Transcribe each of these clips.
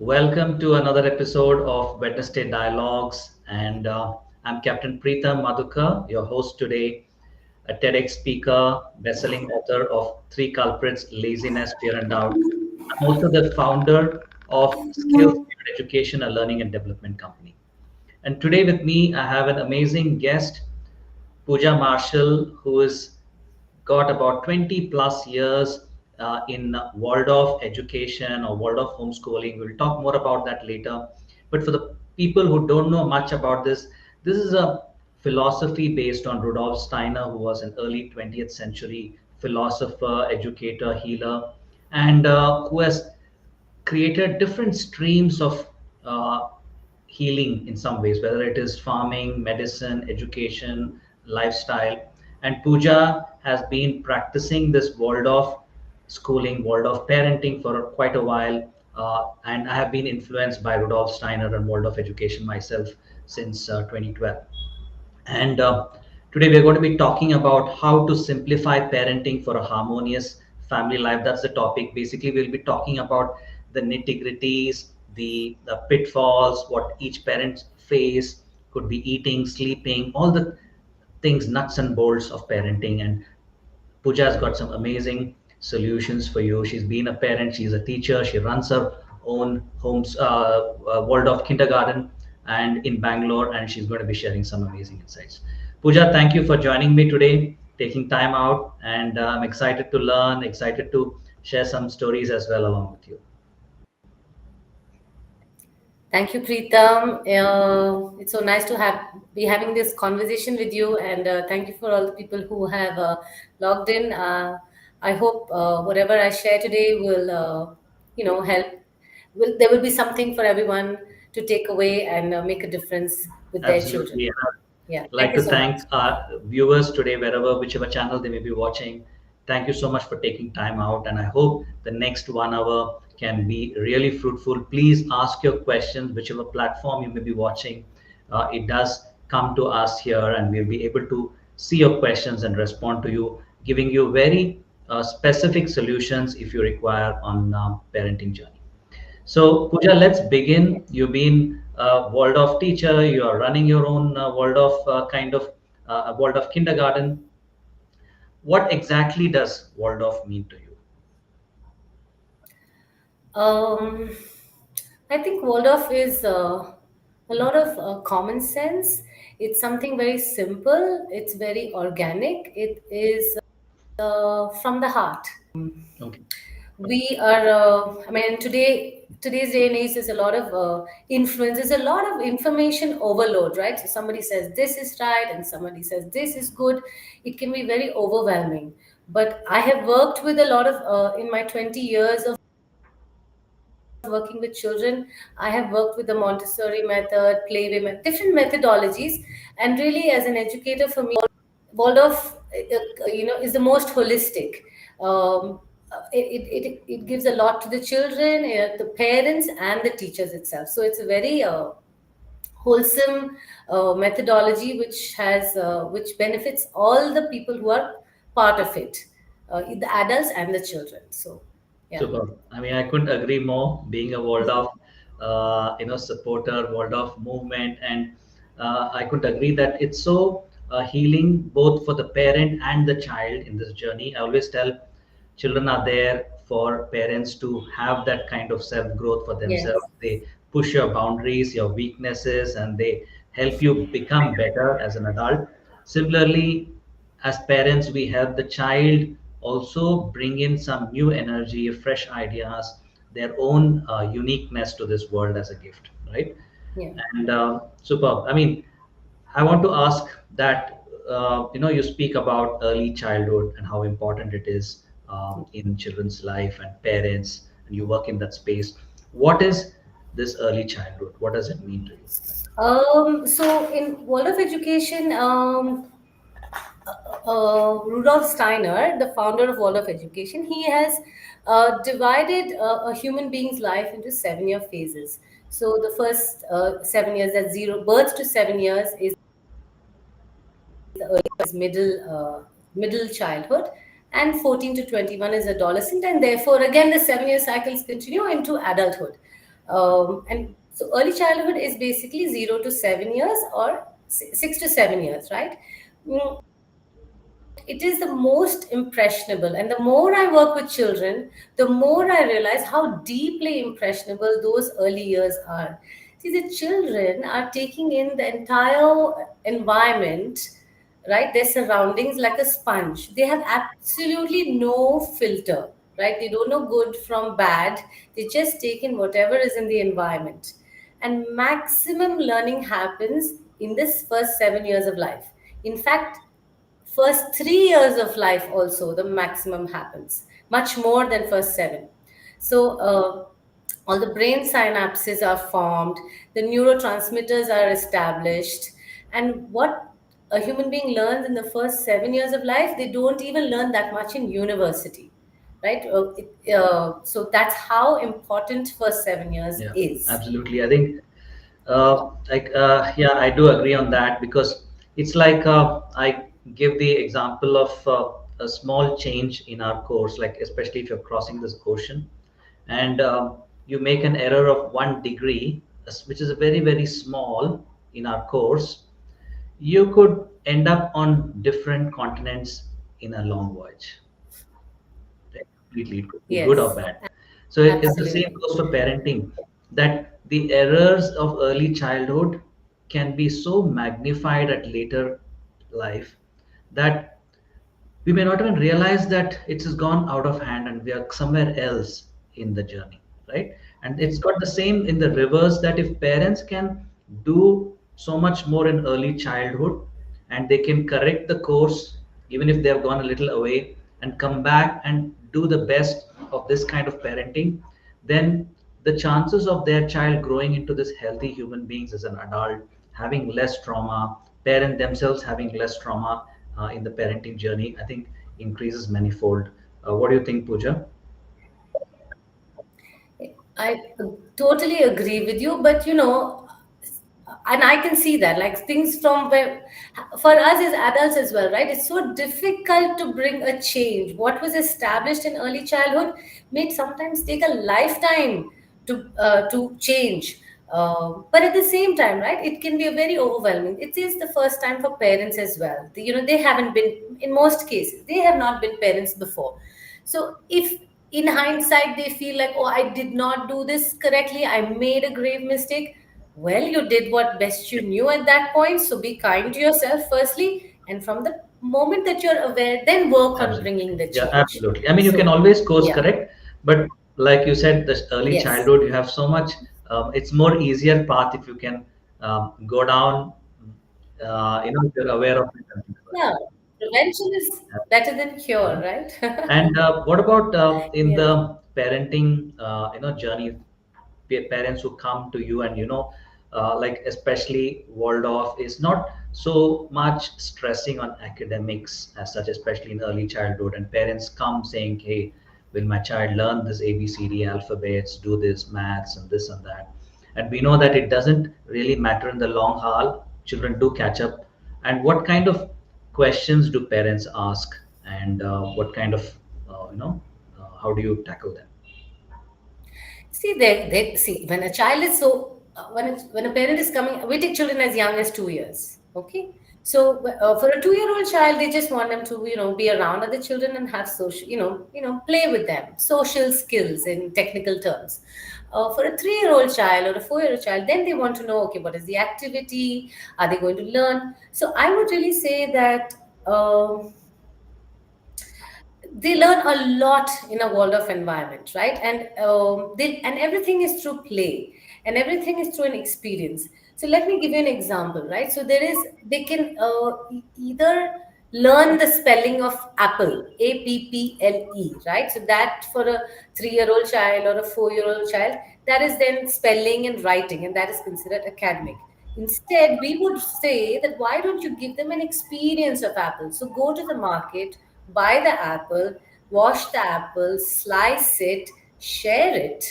Welcome to another episode of Wednesday Dialogues, and I'm Captain Preetham Madhukar, your host today, a TEDx speaker, best-selling author of Three Culprits: Laziness, Fear, and Doubt. I'm also the founder of Skills Fueled Education, a learning and development company. And today with me, I have an amazing guest, Pooja Marshall, who has got about 20 plus years in Waldorf education or Waldorf homeschooling. We'll talk more about that later. But for the people who don't know much about this, this is a philosophy based on Rudolf Steiner, who was an early 20th century philosopher, educator, healer, and who has created different streams of uh, healing in some ways, whether it is farming, medicine, education, lifestyle. And Pooja has been practicing this Waldorf schooling, Waldorf parenting for quite a while. And I have been influenced by Rudolf Steiner and Waldorf education myself since 2012. And today we're going to be talking about how to simplify parenting for a harmonious family life. That's the topic. Basically, we'll be talking about the nitty-gritties, the pitfalls, what each parent face, could be eating, sleeping, all the things, nuts and bolts of parenting. And Pooja has got some amazing solutions for you. She's been a parent, she's a teacher, she runs her own homes, Waldorf kindergarten, and in Bangalore, and she's going to be sharing some amazing insights. Pooja, thank you for joining me today, taking time out, and I'm excited to learn, excited to share some stories as well along with you. Thank you, Preetham. It's so nice to be having this conversation with you, and thank you for all the people who have logged in. I hope whatever I share today will, help. There will be something for everyone to take away and make a difference with their children. Absolutely. And Yeah, I'd thank like you to so much. thank our viewers today, whichever channel they may be watching. Thank you so much for taking time out, and I hope the next 1 hour can be really fruitful. Please ask your questions, whichever platform you may be watching. It does come to us here, and we'll be able to see your questions and respond to you, giving you very specific solutions if you require on parenting journey. So, Pooja, let's begin. You've been a Waldorf teacher. You are running your own Waldorf kind of Waldorf kindergarten. What exactly does Waldorf mean to you? Um, I think Waldorf is a lot of common sense. It's something very simple. It's very organic. It is from the heart. Okay. We are, I mean, today's day and age, there's a lot of influence. There's a lot of information overload, right? So somebody says this is right, and somebody says this is good. It can be very overwhelming. But I have worked with a lot of in my 20 years of working with children. I have worked with the Montessori method, playway method, different methodologies. And really, as an educator, for me, Waldorf, is the most holistic. It gives a lot to the children, the parents, and the teachers itself. So it's a very wholesome methodology which benefits all the people who are part of it, the adults and the children. So, yeah. Super. I mean, I couldn't agree more. Being a Waldorf, supporter, Waldorf movement, and I could agree that it's so healing both for the parent and the child in this journey. I always tell children are there for parents to have that kind of self growth for themselves. Yes. They push your boundaries, your weaknesses, and they help you become better as an adult. Similarly, as parents, we help the child also bring in some new energy, fresh ideas, their own uniqueness to this world as a gift, right? Yeah. And superb. I mean, I want to ask that you speak about early childhood and how important it is in children's life and parents, and you work in that space. What is this early childhood? What does it mean to you? So in world of education, Rudolf Steiner, the founder of World of Education, he has divided a human being's life into 7 year phases. So the first 7 years, that's zero birth to 7 years, is the early middle childhood, and 14 to 21 is adolescent, and therefore again the 7 year cycles continue into adulthood. And so early childhood is basically 0 to 7 years, or 6 to 7 years, right? It is the most impressionable. And the more I work with children, the more I realize how deeply impressionable those early years are. See, the children are taking in the entire environment, right? Their surroundings like a sponge. They have absolutely no filter, right? They don't know good from bad. They just take in whatever is in the environment. And maximum learning happens in this first 7 years of life. In fact, first 3 years of life also the maximum happens, much more than first seven. So all the brain synapses are formed, the neurotransmitters are established, and what a human being learns in the first 7 years of life, they don't even learn that much in university, right? So that's how important first 7 years Yeah, is. absolutely. I think, yeah, I do agree on that because it's like I give the example of a small change in our course, like especially if you're crossing this ocean and you make an error of 1 degree, which is a very, very small in our course, you could end up on different continents in a long voyage. Right? Completely, it could be good or Yes, bad. So the same absolutely. goes for parenting, that the errors of early childhood can be so magnified at later life that we may not even realize that it has gone out of hand and we are somewhere else in the journey, right? And it's got the same in the reverse, that if parents can do so much more in early childhood and they can correct the course even if they have gone a little away and come back and do the best of this kind of parenting, then the chances of their child growing into this healthy human beings as an adult, having less trauma, parent themselves having less trauma in the parenting journey, I think increases manifold. What do you think, Pooja? I totally agree with you, but and I can see that, like things from where, for us as adults as well, right? It's so difficult to bring a change. What was established in early childhood may sometimes take a lifetime to change. But at the same time, right, it can be a very overwhelming. It is the first time for parents as well. They haven't been, in most cases, they have not been parents before. So if in hindsight they feel like, oh, I did not do this correctly, I made a grave mistake, well, you did what best you knew at that point. So be kind to yourself, firstly. And from the moment that you're aware, then work on Absolutely. bringing the Yeah, change. absolutely. I mean, you can So, always course yeah, correct, but like you said, this early yes. childhood, you have so much, it's more easier path if you can go down, if you're aware of it. And things like Yeah. Prevention is better than cure, that. right? And what about in Yeah. the parenting, journey, parents who come to you and like especially Waldorf is not so much stressing on academics as such, especially in early childhood, and parents come saying, "Hey, will my child learn this ABCD alphabets, do this maths and this and that?" And we know that it doesn't really matter in the long haul. Children do catch up. And what kind of questions do parents ask, and what kind of how do you tackle them? See, they see when a child is so when a parent is coming, we take children as young as 2 years. Okay, so for a 2-year-old child, they just want them to be around other children and have social, play with them, social skills in technical terms. For a 3-year-old child or a 4-year-old child, then they want to know, okay, what is the activity? Are they going to learn? So I would really say that. They learn a lot in a Waldorf environment, right? And everything is through play, and everything is through an experience. So let me give you an example, right? So they can either learn the spelling of apple, APPLE, right? So that for a 3-year-old child or a 4-year-old child, that is then spelling and writing, and that is considered academic. Instead, we would say that why don't you give them an experience of apple? So go to the market, buy the apple, wash the apple, slice it, share it,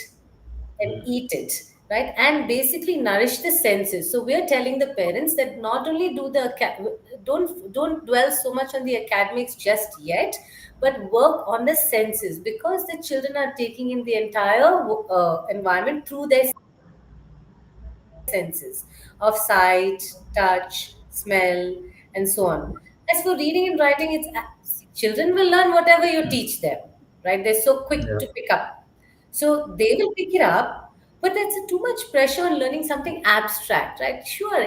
and Mm. eat it, right? And basically nourish the senses. So we're telling the parents that not only don't dwell so much on the academics just yet, but work on the senses, because the children are taking in the entire environment through their senses of sight, touch, smell, and so on. As for reading and writing, children will learn whatever you teach them, right? They're so quick Yeah. to pick up. So they will pick it up, but that's too much pressure on learning something abstract, right? Sure,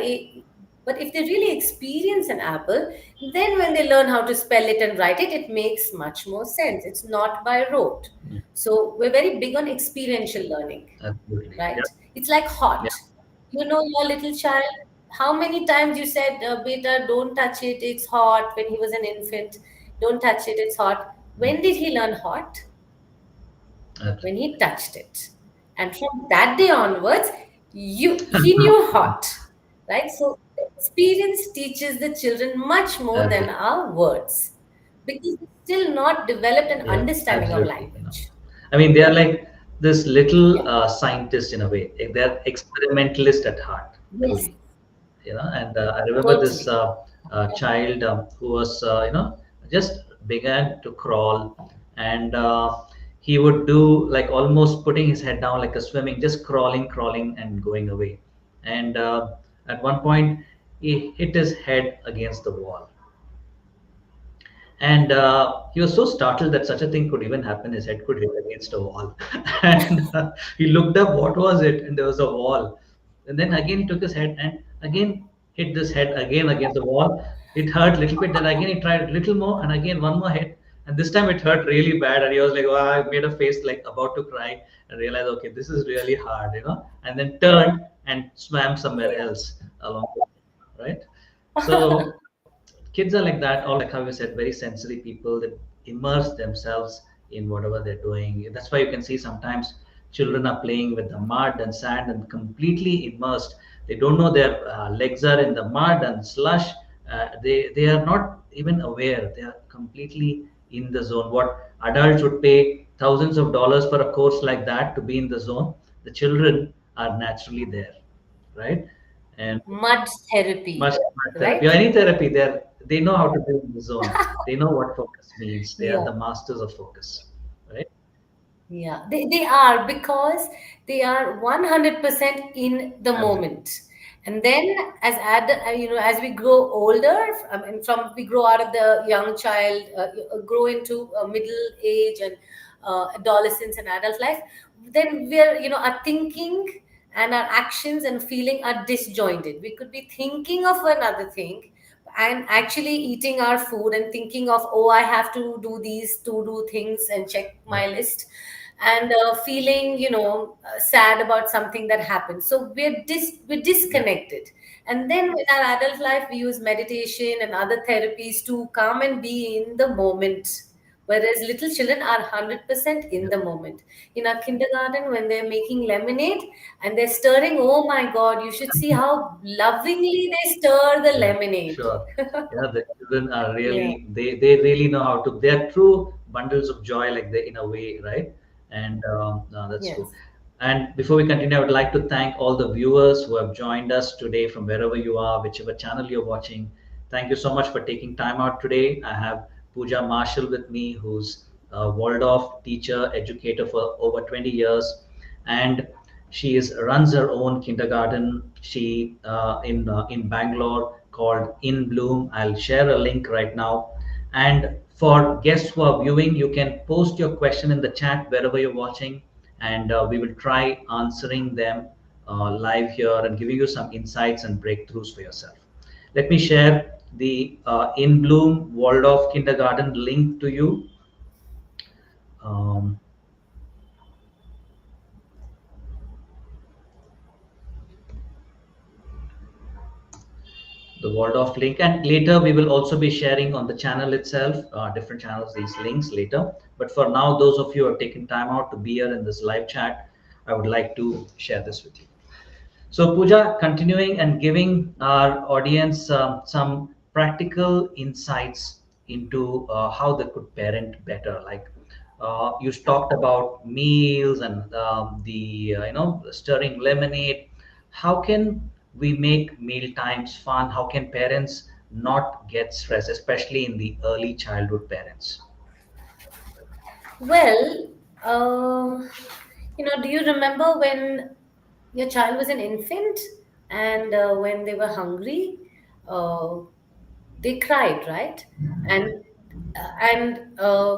but if they really experience an apple, then when they learn how to spell it and write it, it makes much more sense. It's not by rote. Mm. So we're very big on experiential learning, Absolutely. Yeah. right? It's like Yeah. hot. You know, your little child, how many times you said, Beta, don't touch it, it's hot, when he was an infant, don't touch it, it's hot. Mm. When did he learn hot? When Absolutely. he touched it. And from that day onwards, he knew hot, right? So the experience teaches the children much more than Absolutely. our words because they still not developed an Yeah. understanding of Absolutely. language. I mean, they are like this little Yeah. scientist in a way. They're experimentalist at heart, Yes, truly. And I remember this totally. child who was just began to crawl, and he would do like almost putting his head down like a swimming, just crawling and going away. And at one point he hit his head against the wall, and he was so startled that such a thing could even happen. His head could hit against a wall. And he looked up, what was it? And there was a wall. And then again, he took his head and again hit this head again against the wall. It hurt a little bit. Then again, he tried a little more, and again, one more hit. And this time it hurt really bad. And he was like, oh, I made a face like about to cry and realized, okay, this is really hard. And then turned and swam somewhere Yeah. else along the way, right? So kids are like that, all like how you said, very sensory people that immerse themselves in whatever they're doing. That's why you can see sometimes children are playing with the mud and sand and completely immersed. They don't know their legs are in the mud and slush. They are not even aware. They are completely in the zone. What adults would pay thousands of dollars for a course like that to be in the zone, the children are naturally there, right? And Mud much therapy, therapy or right? any therapy, they know how to be in the zone. They know what focus means. They are Yeah. the masters of focus, right? Yeah, they are because they are 100% in the Absolutely. moment. And then as we grow older, I mean, from we grow out of the young child, grow into middle age and adolescence and adult life, then our thinking and our actions and feeling are disjointed. We could be thinking of another thing and actually eating our food and thinking of, oh, I have to do these to do things and check Yeah. my list, and feeling sad about something that happened. So we're Yeah. disconnected. And then in our adult life we use meditation and other therapies to come and be in the moment, whereas little children are 100% in Yeah. the moment. In our kindergarten, when they're making lemonade and they're stirring, oh my god, you should see how lovingly they stir the Yeah, lemonade. sure. Yeah, the children are Yeah. really, they really know how to. They are true bundles of joy, like they in a way, right? And no, that's true. Yes. And before we continue, I would like to thank all the viewers who have joined us today from wherever you are, whichever channel you're watching. Thank you so much for taking time out today. I have Pooja Marshall with me, who's a Waldorf teacher, educator for over 20 years, and she runs her own kindergarten. She in Bangalore called In Bloom. I'll share a link right now. And for guests who are viewing, you can post your question in the chat wherever you're watching, and we will try answering them live here and giving you some insights and breakthroughs for yourself. Let me share the In Bloom Waldorf Kindergarten link to you. Um, the Waldorf link, and later we will also be sharing on the channel itself, different channels, these links later. But for now, those of you who have taken time out to be here in this live chat, I would like to share this with you. So, Pooja, continuing and giving our audience some practical insights into how they could parent better. Like you talked about meals and the stirring lemonade. How can we make meal times fun? How can parents not get stressed, especially in the early childhood parents? Well, do you remember when your child was an infant? and when they were hungry, uh, they cried, right? And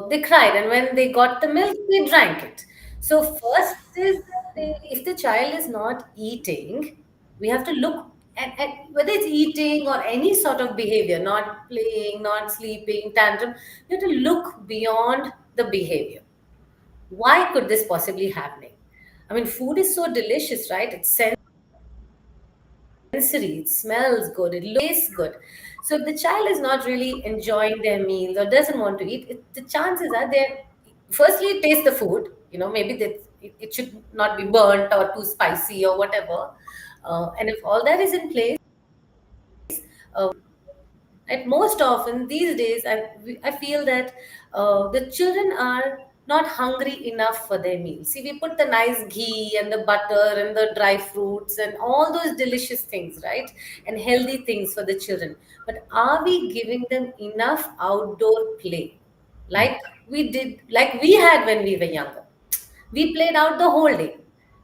they cried, and when they got the milk, they drank it. So first is that if the child is not eating, we have to look at whether it's eating or any sort of behavior, not playing, not sleeping, tantrum. We have to look beyond the behavior. Why could this possibly happening? I mean, food is so delicious, right? It's sensory, it smells good, it tastes good. So if the child is not really enjoying their meals or doesn't want to eat, the chances are they're firstly taste the food. Maybe it should not be burnt or too spicy or whatever. And if all that is in place, at most often these days, I feel that the children are not hungry enough for their meal. See, we put the nice ghee and the butter and the dry fruits and all those delicious things, right? And healthy things for the children. But are we giving them enough outdoor play? Mm. Like like we had when we were younger. We played out the whole day,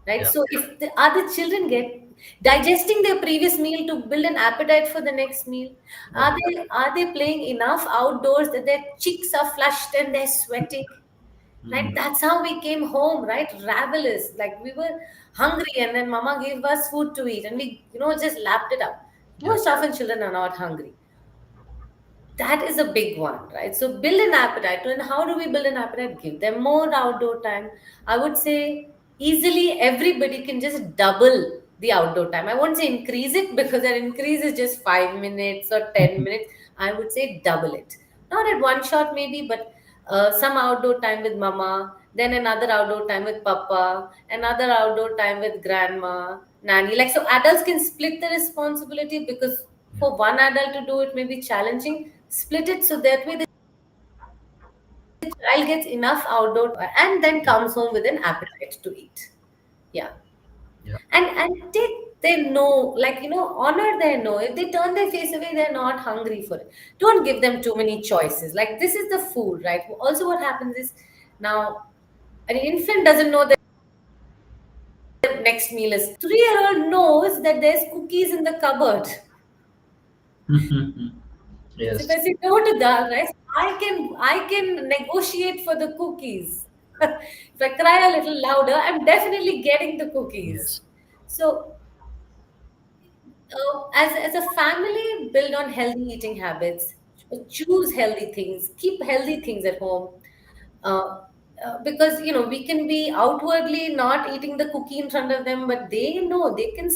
right? Yeah. So if the other children get digesting their previous meal to build an appetite for the next meal, are they playing enough outdoors that their cheeks are flushed and they're sweating, right? Mm. That's how we came home, right? Ravenous, like we were hungry, and then mama gave us food to eat, and we just lapped it up. Yeah. Most often children are not hungry. That is a big one, right? So build an appetite. And how do we build an appetite? Give them more outdoor time. I would say easily everybody can just double the outdoor time. I won't say increase it, because an increase is just 5 minutes or 10 minutes. I would say double it. Not at one shot maybe, but some outdoor time with mama, then another outdoor time with papa, another outdoor time with grandma, nanny. Like, so adults can split the responsibility, because Yeah. for one adult to do it may be challenging. Split it so that way the child gets enough outdoor and then Yeah. comes home with an appetite to eat. Yeah. Yeah. And take their no, like, honor their no. If they turn their face away, they're not hungry for it. Don't give them too many choices. Like, this is the food, right? Also, what happens is, now an infant doesn't know that the next meal is. 3-year-old knows that there's cookies in the cupboard. So if Yes. I say no to dal rice, I can negotiate for the cookies. If I cry a little louder, I'm definitely getting the cookies. Yes. So as a family, build on healthy eating habits, choose healthy things, keep healthy things at home. Uh, because we can be outwardly not eating the cookie in front of them, but they know they can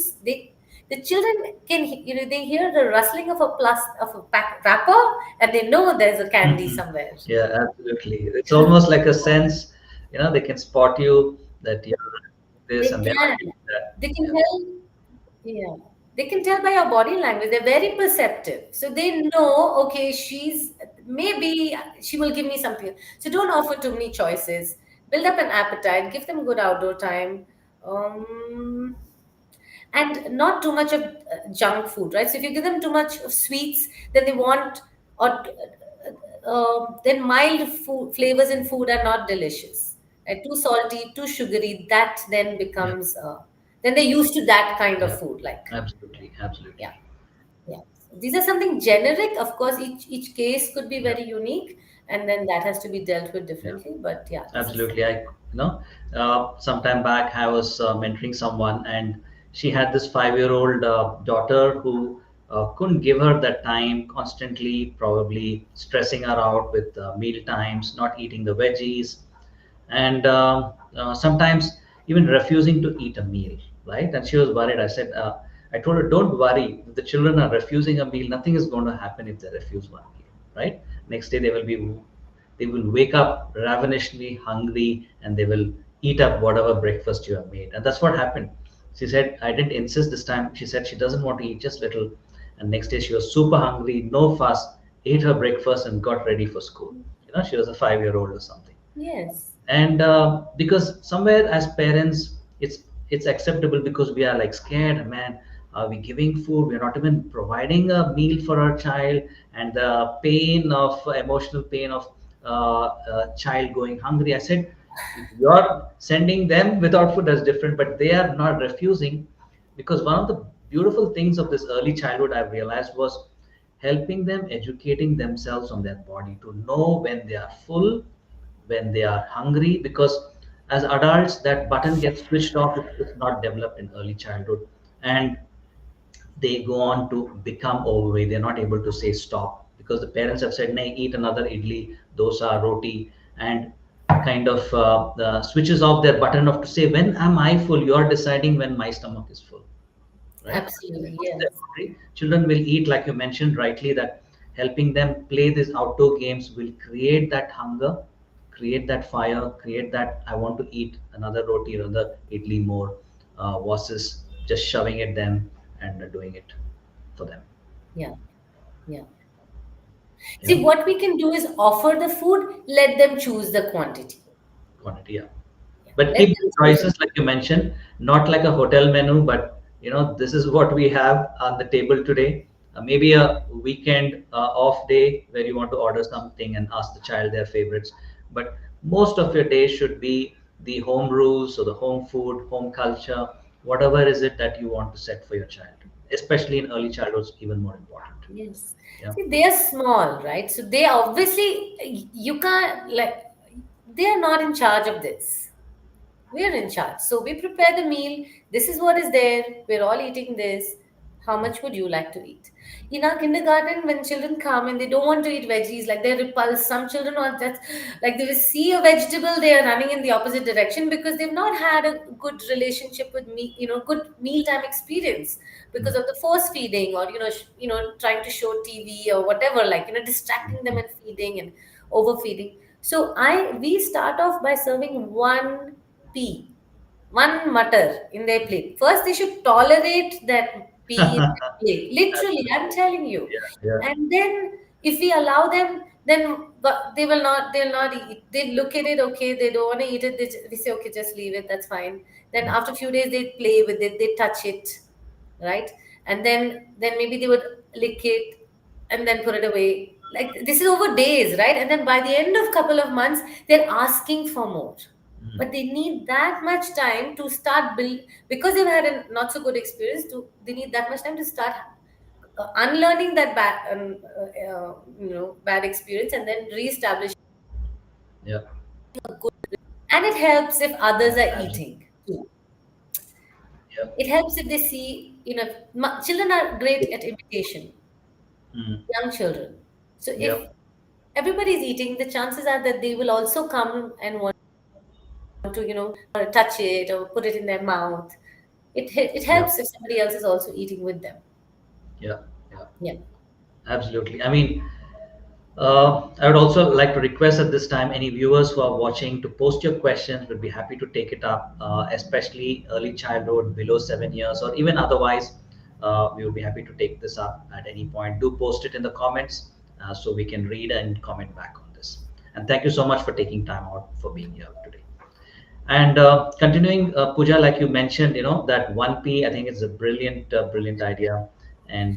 the children can they hear the rustling of a wrapper, and they know there's a candy somewhere. Yeah, absolutely. It's almost like a sense, they can spot you that you're this They and they're not can. doing that. They can Yeah. tell. Yeah. They can tell by your body language. They're very perceptive. So they know, okay, maybe she will give me something. So don't offer too many choices. Build up an appetite. Give them good outdoor time. Um, and not too much of junk food, right? So if you give them too much of sweets, then they want, or then mild food flavors in food are not delicious. Right? Too salty, too sugary, that then Yeah. becomes then they're used to that kind of Yeah. food. Like, Absolutely. yeah, Absolutely. yeah. These are something generic. Of course, each case could be Yeah. very unique, and then that has to be dealt with Yeah. differently. But yeah, this is Absolutely. Sometime back I was mentoring someone, and she had this 5-year-old daughter who couldn't give her that time, constantly probably stressing her out with meal times, not eating the veggies, and sometimes even refusing to eat a meal, right? And she was worried. I told her, don't worry. If the children are refusing a meal, nothing is going to happen if they refuse one meal, right? Next day they will wake up ravenously hungry, and they will eat up whatever breakfast you have made. And that's what happened. She said, I didn't insist this time. She said she doesn't want to eat, just little. And next day she was super hungry, no fuss, ate her breakfast and got ready for school. She was a 5-year-old or something. yes, And because somewhere as parents, it's acceptable, because we are like scared, man, are we giving food, we're not even providing a meal for our child, and the pain of emotional pain of a child going hungry. I said, you're sending them without food, that's different, but they are not refusing, because one of the beautiful things of this early childhood I've realized was helping them educating themselves on their body to know when they are full, when they are hungry, because as adults that button gets switched off if it's not developed in early childhood, and they go on to become overweight. They're not able to say stop because the parents have said, "Nay, eat another idli, dosa, roti," and kind of switches off their button of to say, "When am I full?" You're deciding when my stomach is full, right? Absolutely, Once they're yes. hungry, children will eat, like you mentioned rightly, that helping them play these outdoor games will create that hunger, create that fire, create that I want to eat another roti, another idli more, versus just shoving at them and doing it for them. Yeah, yeah. Yeah, See, what we can do is offer the food, let them choose the quantity. quantity. Yeah. Yeah. But Let keep them choose the choices like you mentioned, not like a hotel menu, but this is what we have on the table today. Maybe a weekend off day where you want to order something and ask the child their favorites. But most of your day should be the home rules or the home food, home culture, whatever is it that you want to set for your child, especially in early childhood, even more important. Yes. Yeah. See, they are small, right? So they obviously, you can't, like, they are not in charge of this. We're in charge. So we prepare the meal. This is what is there. We're all eating this. How much would you like to eat? In our kindergarten, when children come and they don't want to eat veggies, like they're repulsed, some children are that, like they will see a vegetable, they are running in the opposite direction because they've not had a good relationship with me, good mealtime experience because Mm. of the force feeding or trying to show TV or whatever, like distracting them Mm. and feeding and overfeeding. So I we start off by serving one pea, one mutter in their plate. First, they should tolerate that pea in their plate. Literally, I'm Absolutely. telling you. Yeah. Yeah. And then, if we allow them, then but they will not. They'll not eat. They look at it. Okay, they don't want to eat it. We say, okay, just leave it. That's fine. Then Mm. after a few days, they play with it. They touch it, right? And then maybe they would lick it and then put it away. Like this is over days, right? And then by the end of couple of months, they're asking for more, Mm. but they need that much time to start build because they've had a not so good experience. To they need that much time to start unlearning that bad experience and then reestablishing Yeah. a good. And it helps if others are Absolutely. eating too. Yeah. It helps if they see, children are great at imitation, Mm. young children. So Yeah. if everybody's eating, the chances are that they will also come and want to, touch it or put it in their mouth. It Yeah. helps if somebody else is also eating with them. Yeah. Yeah. Yeah. Absolutely. I mean, I would also like to request at this time any viewers who are watching to post your questions. We'd be happy to take it up, especially early childhood, below 7 years, or even otherwise. We will be happy to take this up at any point. Do post it in the comments so we can read and comment back on this. And thank you so much for taking time out for being here today. And continuing, Pooja, like you mentioned, that 1P, I think it's a brilliant idea. And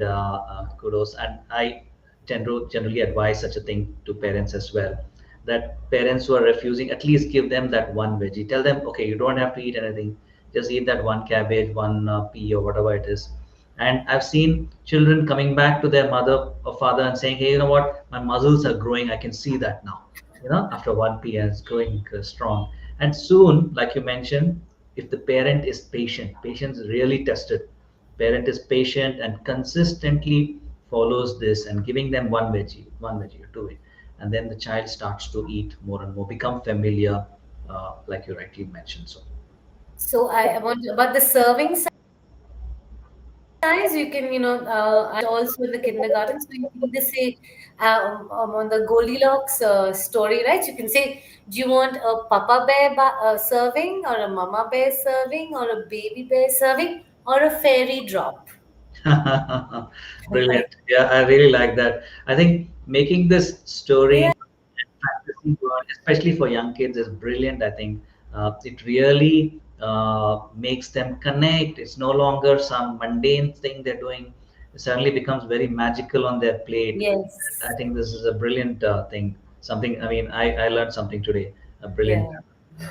kudos. And I tend to generally advise such a thing to parents as well. That parents who are refusing, at least give them that one veggie. Tell them, okay, you don't have to eat anything. Just eat that one cabbage, one pea, or whatever it is. And I've seen children coming back to their mother or father and saying, hey, you know what? My muscles are growing. I can see that now. After 1 p.m. it's growing strong. And soon, like you mentioned, if the parent is patient, patience is really tested. Parent is patient and consistently follows this and giving them one veggie or two, and then the child starts to eat more and more, become familiar, like you rightly mentioned. So, So I want about the serving size. You can, also in the kindergarten. So you can either say on the Goldilocks story, right? You can say, do you want a Papa Bear serving, or a Mama Bear serving, or a Baby Bear serving, or a fairy drop? brilliant. Yeah, I really like that. I think making this story Yeah. and fantasy world, especially for young kids, is brilliant. I think it really makes them connect. It's no longer some mundane thing they're doing. It suddenly becomes very magical on their plate. I Yes. think this is a brilliant thing. Something, I mean, I learned something today. A brilliant. Yeah.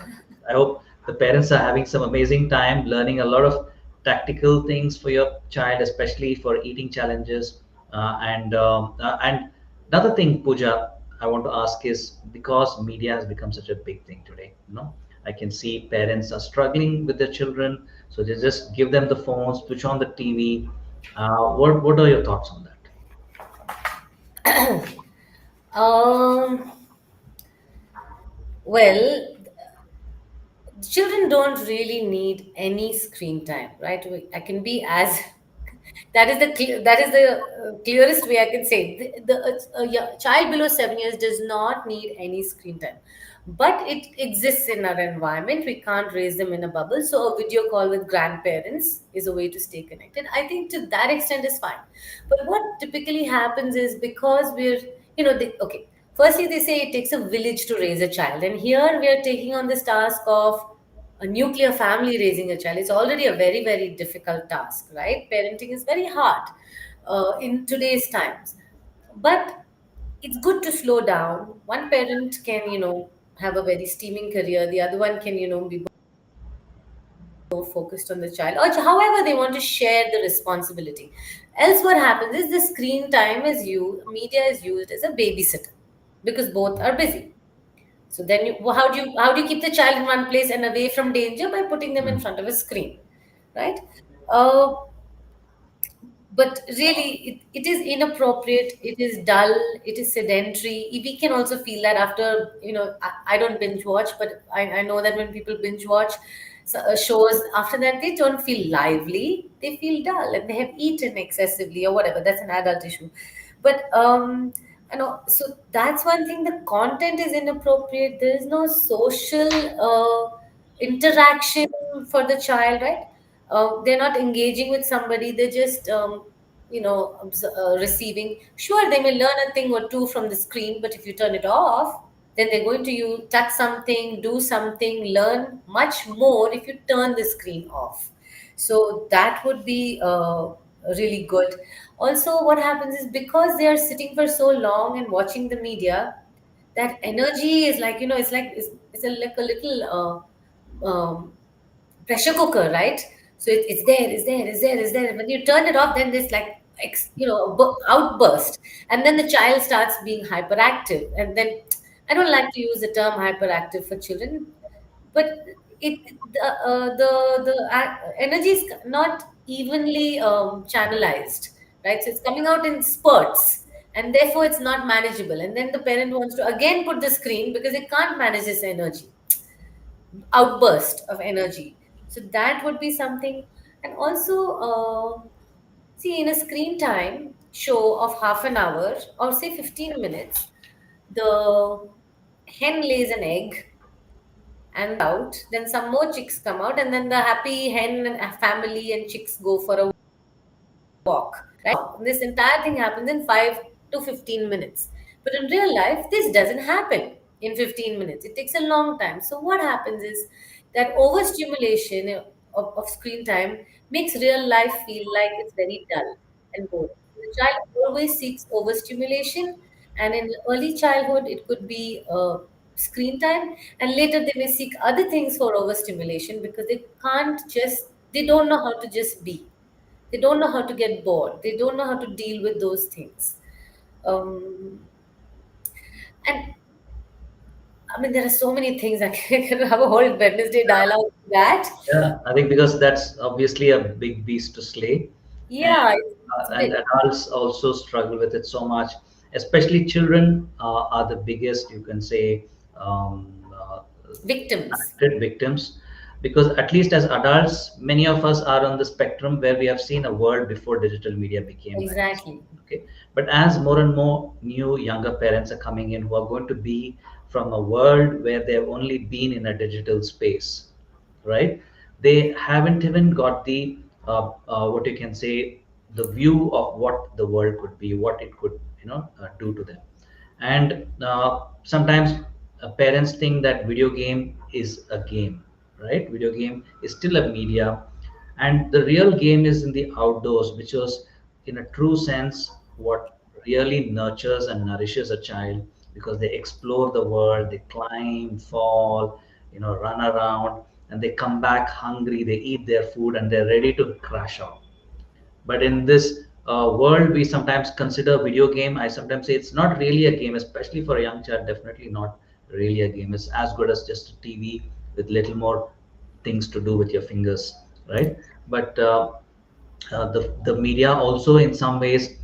I hope the parents are having some amazing time learning a lot of tactical things for your child, especially for eating challenges. And another thing, Pooja, I want to ask is, because media has become such a big thing today, I can see parents are struggling with their children, so they just give them the phones, switch on the TV. What are your thoughts on that? Um, well, children don't really need any screen time, right? I can be as that is the clearest way I can say. Yeah, child below 7 years does not need any screen time, but it exists in our environment. We can't raise them in a bubble, so a video call with grandparents is a way to stay connected. I think to that extent is fine. But what typically happens is, because okay, firstly they say it takes a village to raise a child, and here we are taking on this task of a nuclear family raising a child. Is already a very, very difficult task, right? Parenting is very hard in today's times. But it's good to slow down. One parent can, have a very steaming career. The other one can, be more focused on the child, or however they want to share the responsibility. Else, what happens is the screen time is used, media is used as a babysitter, because both are busy. So then, how do you keep the child in one place and away from danger? By putting them in Mm. front of a screen, right? Uh, but really, it is inappropriate. It is dull. It is sedentary. We can also feel that after, I don't binge watch, but I know that when people binge watch shows, after that they don't feel lively. They feel dull, and they have eaten excessively or whatever. That's an adult issue. But I know, so that's one thing. The content is inappropriate. There is no social interaction for the child, right? They're not engaging with somebody. They're just receiving. Sure, they may learn a thing or two from the screen, but if you turn it off, then they're going to you touch something, do something, learn much more if you turn the screen off. So that would be really good. Also, what happens is, because they are sitting for so long and watching the media, that energy is like, like a little pressure cooker, right? So it's there, it's there, it's there, it's there. And when you turn it off, then there's like a outburst, and then the child starts being hyperactive. And then, I don't like to use the term hyperactive for children, but the energy is not evenly channelized, right? So it's coming out in spurts, and therefore it's not manageable. And then the parent wants to again put the screen, because it can't manage this energy outburst of energy. So that would be something. And also, see, in a screen time show of half an hour, or say 15 minutes, the hen lays an egg and out, then some more chicks come out, and then the happy hen and family and chicks go for a walk, right? This entire thing happens in 5 to 15 minutes. But in real life, this doesn't happen in 15 minutes. It takes a long time. So what happens is that overstimulation of screen time makes real life feel like it's very dull and boring. The child always seeks overstimulation, and in early childhood, it could be screen time, and later they may seek other things for overstimulation, because they don't know how to just be. They don't know how to get bored. They don't know how to deal with those things. Um, and I mean, there are so many things. I can have a whole Wednesday dialogue on that. Yeah, I think because that's obviously a big beast to slay, Yeah, and it's and big. adults also struggle with it so much. Especially children are the biggest, you can say, um, uh, Victims. affected victims, because at least as adults, many of us are on the spectrum where we have seen a world before digital media became mainstream. Exactly. Okay, but as more and more new younger parents are coming in, who are going to be from a world where they've only been in a digital space, right? They haven't even got the what you can say, the view of what the world could be, what it could do to them. And sometimes parents think that video game is a game, right? Video game is still a media, and the real game is in the outdoors, which was in a true sense what really nurtures and nourishes a child, because they explore the world, they climb, fall, run around. and they come back hungry, they eat their food, and they're ready to crash out. But in this world, we sometimes consider video game. I sometimes say it's not really a game, especially for a young child. Definitely not really a game. It's as good as just a TV with little more things to do with your fingers, right? But the media also, in some ways,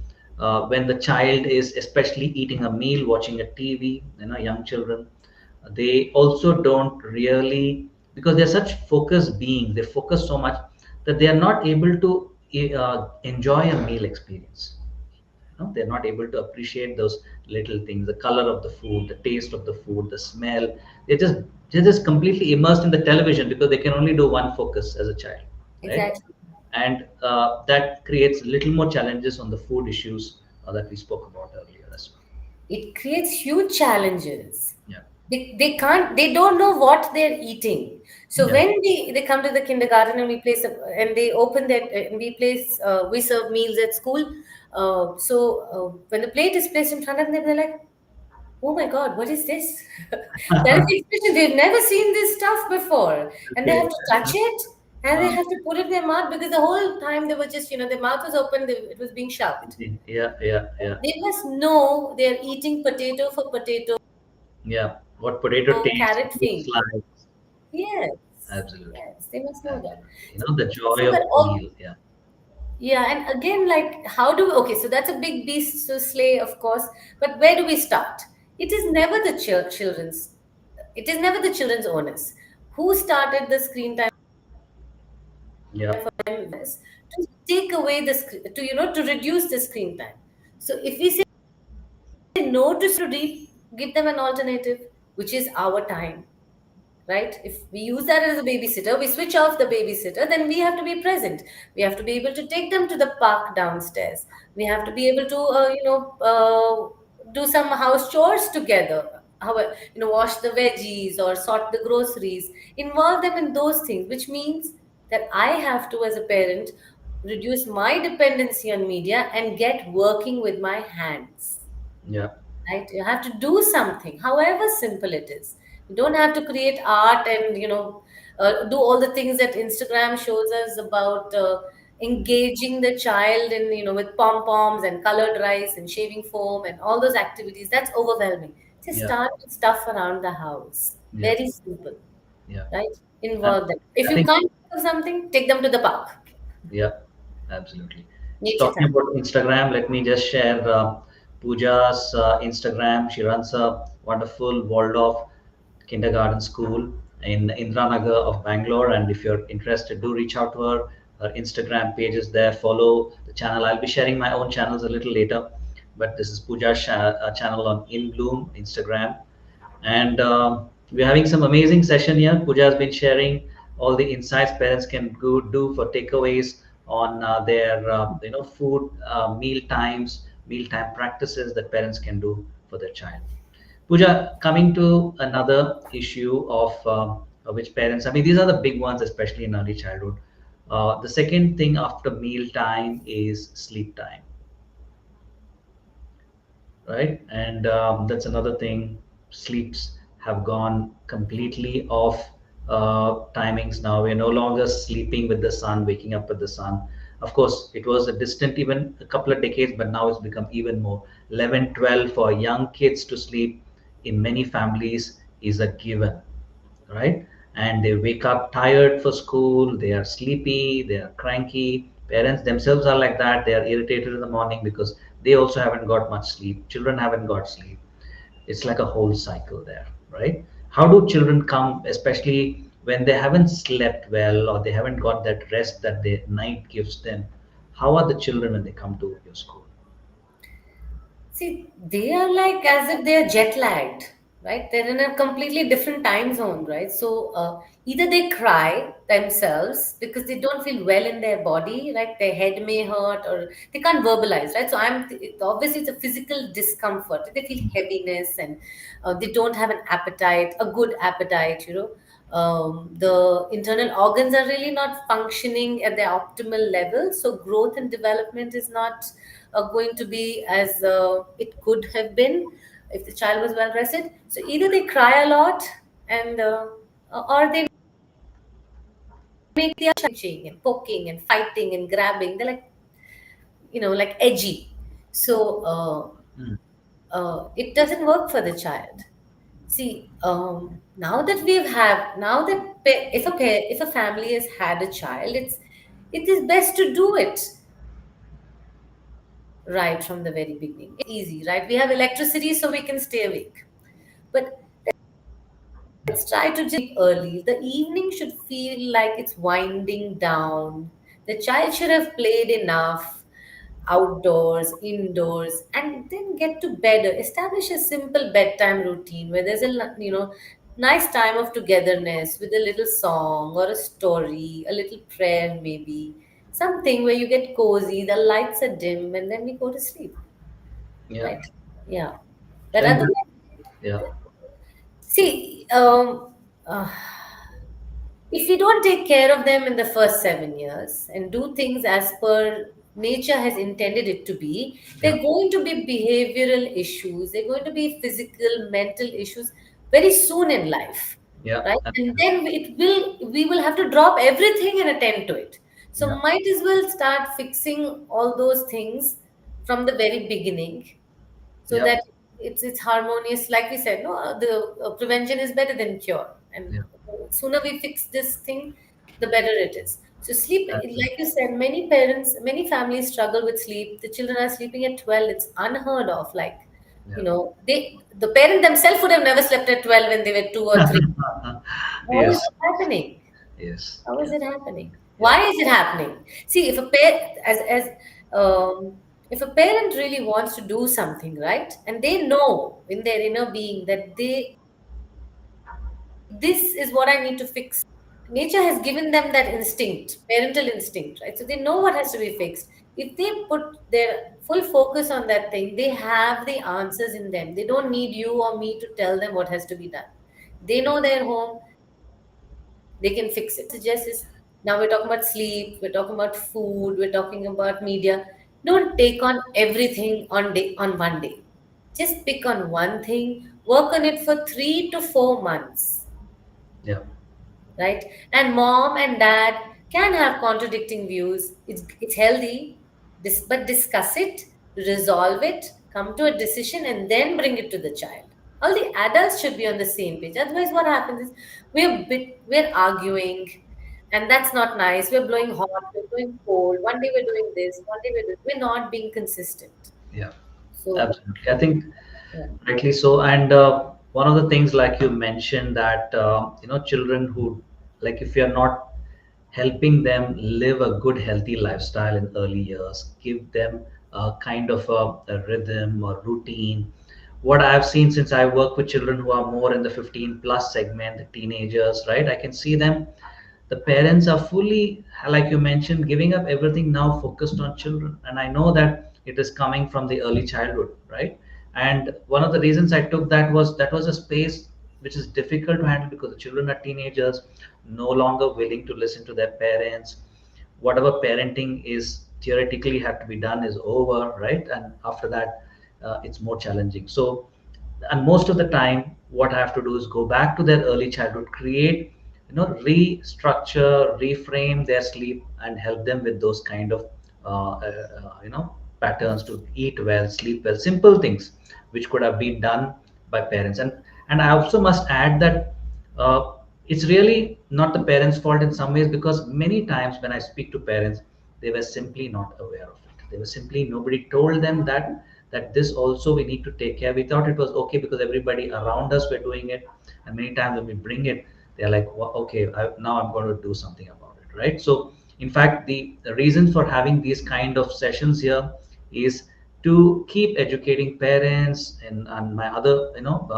when the child is especially eating a meal, watching a TV, young children, they also don't really, because they're such focused beings, they focus so much that they are not able to enjoy a meal experience. They're not able to appreciate those little things, the color of the food, the taste of the food, the smell. They're just completely immersed in the television because they can only do one focus as a child, right? Exactly. And that creates a little more challenges on the food issues that we spoke about earlier as well. It creates huge challenges. Yeah, They don't know what they're eating. So yeah, when they come to the kindergarten and and they open that, we serve meals at school. When the plate is placed in front of them, they're like, oh my God, what is this? That is the expression. They've never seen this stuff before. And they okay. have to touch it and they Uh, have to put it in their mouth because the whole time they were just, their mouth was open, it was being shoved. yeah, yeah, yeah, They must know they're eating potato for potato, yeah. What potato tastes, carrot looks feet. like. Yes, Absolutely, yes, they must know that. absolutely. So, The so joy of but the all, meal. Yeah, yeah, and again, like, how do okay, so that's a big beast to slay, of course, but where do we start? It is never the children's, it is never the children's onus. Who started the screen time yeah, for them was to take away the screen, to reduce the screen time. So if we say no to read, give them an alternative, which is our time, right? If we use that as a babysitter, we switch off the babysitter, then we have to be present. We have to be able to take them to the park downstairs. We have to be able to, do some house chores together. However, wash the veggies or sort the groceries. Involve them in those things, which means that I have to, as a parent, reduce my dependency on media and get working with my hands, yeah, right? You have to do something, however simple it is. You don't have to create art and do all the things that Instagram shows us about engaging the child in, with pom poms and colored rice and shaving foam and all those activities. That's overwhelming. Just yeah, start with stuff around the house, yeah, very simple, yeah. right? And Involve them. If I you think, can't think of something, take them to the park, yeah, absolutely. nature Talking time. about Instagram, let me just share Pooja's Instagram. She runs a wonderful Waldorf kindergarten school in Indranagar of Bangalore. And if you're interested, do reach out to her. Her Instagram page is there. Follow the channel. I'll be sharing my own channels a little later, but this is Pooja's channel on In Bloom Instagram. And we're having some amazing session here. Pooja has been sharing all the insights parents can go do for takeaways on their food meal times, mealtime practices that parents can do for their child. Pooja, coming to another issue of which parents, I mean, these are the big ones, especially in early childhood. The second thing after meal time is sleep time, right? And that's another thing. Sleeps have gone completely off timings now. We're no longer sleeping with the sun, waking up with the sun. Of course, it was a distant even a couple of decades, but now it's become even more. 11, 12 for young kids to sleep in many families is a given, right? And they wake up tired for school, they are sleepy, they are cranky. Parents themselves are like that, they are irritated in the morning because they also haven't got much sleep. Children haven't got sleep. It's like a whole cycle there, right? How do children come, especially when they haven't slept well or they haven't got that rest that the night gives them? How are the children when they come to your school? See, they are like as if they're jet lagged, right? They're in a completely different time zone, right? So either they cry themselves because they don't feel well in their body, like their head may hurt, or they can't verbalize, right? So obviously it's a physical discomfort. They feel heaviness and they don't have an appetite, a good appetite, the internal organs are really not functioning at their optimal level. So growth and development is not going to be as it could have been if the child was well rested. So either they cry a lot and or they make the punching and poking and fighting and grabbing. They're like, like edgy. So Mm. it doesn't work for the child. See, now that now that if a family has had a child, it is best to do it right from the very beginning. Easy, right? We have electricity, so we can stay awake. But let's try to sleep early. The evening should feel like it's winding down. The child should have played enough outdoors, indoors, and then get to bed. Establish a simple bedtime routine where there's nice time of togetherness with a little song or a story, a little prayer maybe, something where you get cozy, the lights are dim, and then we go to sleep. Yeah. Right? Yeah. But And otherwise, yeah, see, if we don't take care of them in the first 7 years and do things as per nature has intended it to be, yeah, they're going to be behavioral issues, they're going to be physical, mental issues very soon in life, yeah, right? And absolutely. then we will have to drop everything and attend to it. So Yeah, might as well start fixing all those things from the very beginning so yeah, that it's harmonious. Like we said, no, the prevention is better than cure, and yeah, sooner we fix this thing, the better it is. So sleep, absolutely. like you said, many parents, many families struggle with sleep. The children are sleeping at 12. It's unheard of. Like, Yeah. the parent themselves would have never slept at 12 when they were 2 or 3. How is Yes, it happening? yes, How is yes, it happening? yeah, Why is it happening? See, if a parent, as if a parent really wants to do something, right, and they know in their inner being that this is what I need to fix. Nature has given them that instinct, parental instinct, right? So they know what has to be fixed. If they put their full focus on that thing, they have the answers in them. They don't need you or me to tell them what has to be done. They know their home, they can fix it. Suggest is, now we're talking about sleep, we're talking about food, we're talking about media. Don't take on everything on one day. Just pick on one thing, work on it for 3 to 4 months, yeah, right? And mom and dad can have contradicting views. It's healthy, but discuss it, resolve it, come to a decision, and then bring it to the child. All the adults should be on the same page. Otherwise, what happens is we're arguing, and that's not nice. We're blowing hot, we're blowing cold. One day we're doing this, one day we're not being consistent. yeah, So absolutely. I think yeah. rightly so. And one of the things, like you mentioned, that children who, like, if you're not helping them live a good, healthy lifestyle in early years, give them a kind of a rhythm or routine. What I've seen, since I work with children who are more in the 15 plus segment, the teenagers, right? I can see them, the parents are fully, like you mentioned, giving up everything now, focused on children. And I know that it is coming from the early childhood, right? And one of the reasons I took that was a space which is difficult to handle, because the children are teenagers, no longer willing to listen to their parents. Whatever parenting is theoretically had to be done is over, right? And after that, it's more challenging. So, and most of the time what I have to do is go back to their early childhood, create, restructure, reframe their sleep, and help them with those kind of patterns to eat well, sleep well, simple things which could have been done by parents. And I also must add that it's really not the parents' fault in some ways, because many times when I speak to parents, they were simply not aware of it. They were simply, nobody told them that this also we need to take care. We thought it was okay because everybody around us were doing it, and many times when we bring it, they're like, well, okay, now I'm going to do something about it, right? So in fact, the reason for having these kind of sessions here is to keep educating parents, and my other,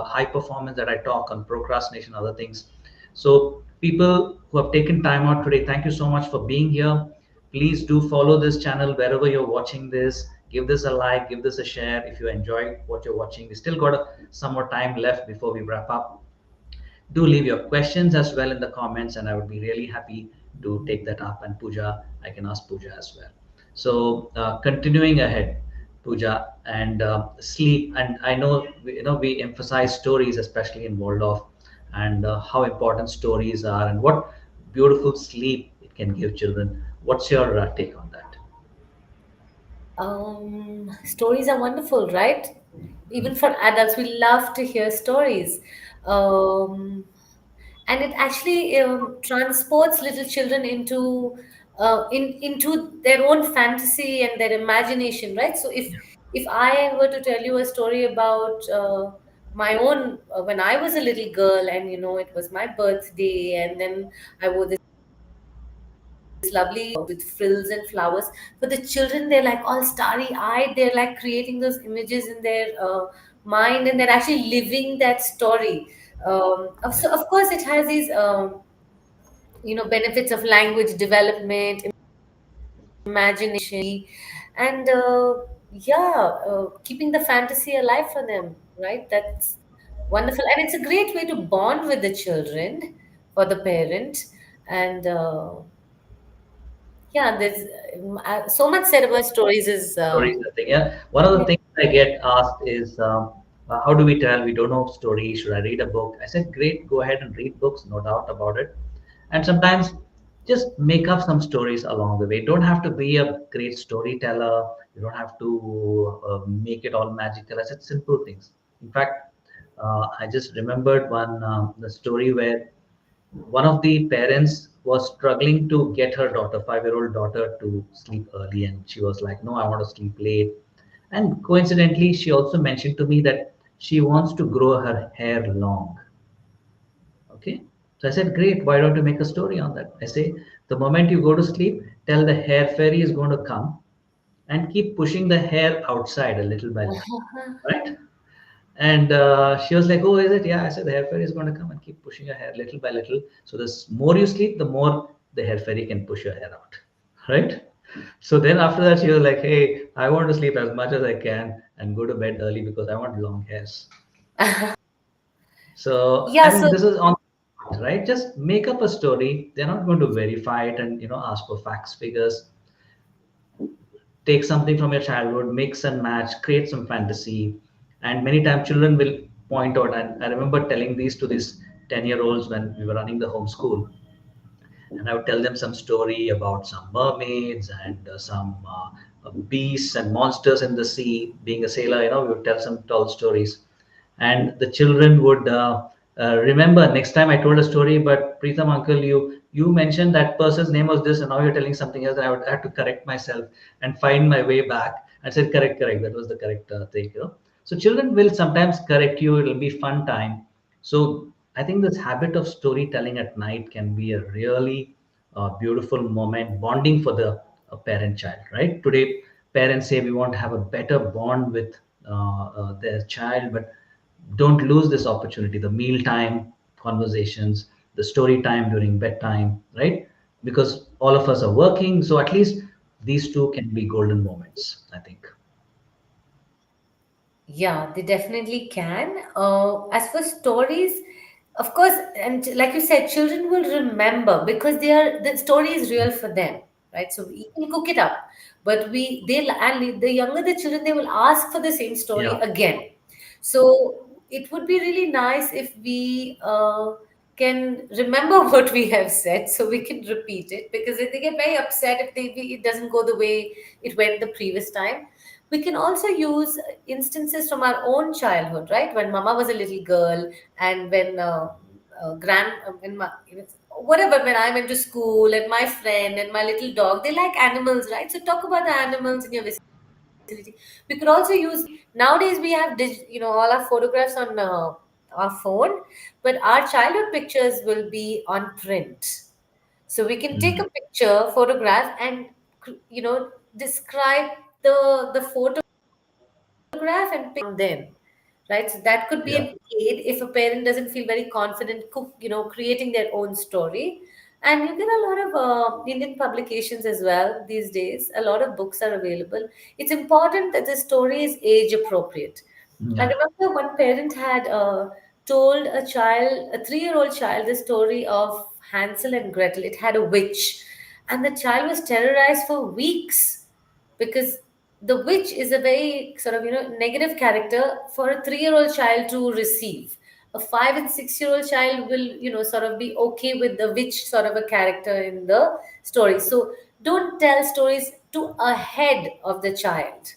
high performance that I talk on, procrastination, other things. So people who have taken time out today, thank you so much for being here. Please do follow this channel wherever you're watching this. Give this a like, give this a share if you enjoy what you're watching. We still got some more time left before we wrap up. Do leave your questions as well in the comments, and I would be really happy to take that up. And Pooja, I can ask Pooja as well. So continuing ahead, Pooja, and sleep. And I know we emphasize stories, especially in Waldorf, and how important stories are, and what beautiful sleep it can give children. What's your take on that? Stories are wonderful, right? Even for adults, we love to hear stories. Um, and it actually transports little children into their own fantasy and their imagination, right? So if I were to tell you a story about my own when I was a little girl, and it was my birthday, and then I wore this lovely with frills and flowers. For the children, they're like all starry eyed. They're like creating those images in their mind, and they're actually living that story. So of course it has these benefits of language development, imagination, and keeping the fantasy alive for them, right? That's wonderful, and it's a great way to bond with the children for the parent. And yeah, there's so much said about stories is Stories, I think. Yeah. One of the things I get asked is, how do we tell we don't know story? Should I read a book? I said, great, go ahead and read books, no doubt about it. And sometimes just make up some stories along the way. Don't have to be a great storyteller. You don't have to make it all magical. I said simple things. In fact, I just remembered one the story where one of the parents was struggling to get her daughter, 5-year-old daughter, to sleep early, and she was like, no, I want to sleep late. And coincidentally, she also mentioned to me that she wants to grow her hair long. Okay. So I said, great, why don't you make a story on that? I say, the moment you go to sleep, tell the hair fairy is going to come and keep pushing the hair outside a little by little. Right? And she was like, oh, is it? Yeah. I said, the hair fairy is going to come and keep pushing your hair little by little. So the more you sleep, the more the hair fairy can push your hair out. Right? So then after that, she was like, hey, I want to sleep as much as I can and go to bed early because I want long hairs. So, yeah. I mean, So this is on, right? Just make up a story. They're not going to verify it and, ask for facts, figures. Take something from your childhood, mix and match, create some fantasy. And many times children will point out, and I remember telling these to these 10-year-olds when we were running the homeschool, and I would tell them some story about some mermaids and some beasts and monsters in the sea. Being a sailor, we would tell some tall stories, and the children would remember. Next time I told a story, but Preetham uncle, you mentioned that person's name was this, and now you're telling something else. And I would have to correct myself and find my way back. I said, correct, correct. That was the correct thing. So children will sometimes correct you. It'll be fun time. So I think this habit of storytelling at night can be a really beautiful moment, bonding for the parent child, right? Today, parents say we want to have a better bond with their child, but don't lose this opportunity, the mealtime conversations, the story time during bedtime, right? Because all of us are working. So at least these two can be golden moments, I think. yeah, they definitely can. As for stories, of course, and like you said, children will remember because the story is real for them, right? So we can cook it up, but and the younger the children, they will ask for the same story Yeah. again. So it would be really nice if we can remember what we have said, so we can repeat it, because they get very upset if it doesn't go the way it went the previous time. We can also use instances from our own childhood, right? When mama was a little girl, and when when whatever, when I went to school, and my friend and my little dog, they like animals, right? So talk about the animals in your vicinity. We could also use, nowadays we have all our photographs on our phone, but our childhood pictures will be on print. So we can take Mhm. a picture, photograph, and describe the photograph and pick from them, right? So that could be Yeah. an aid if a parent doesn't feel very confident, creating their own story. And there are a lot of Indian publications as well these days. A lot of books are available. It's important that the story is age appropriate. I Yeah. remember one parent had told a 3-year-old child, the story of Hansel and Gretel. It had a witch, and the child was terrorized for weeks because the witch is a very sort of negative character for a 3-year-old child to receive. a 5 and 6 year old child will, sort of be okay with the which sort of a character in the story. So don't tell stories to ahead of the child,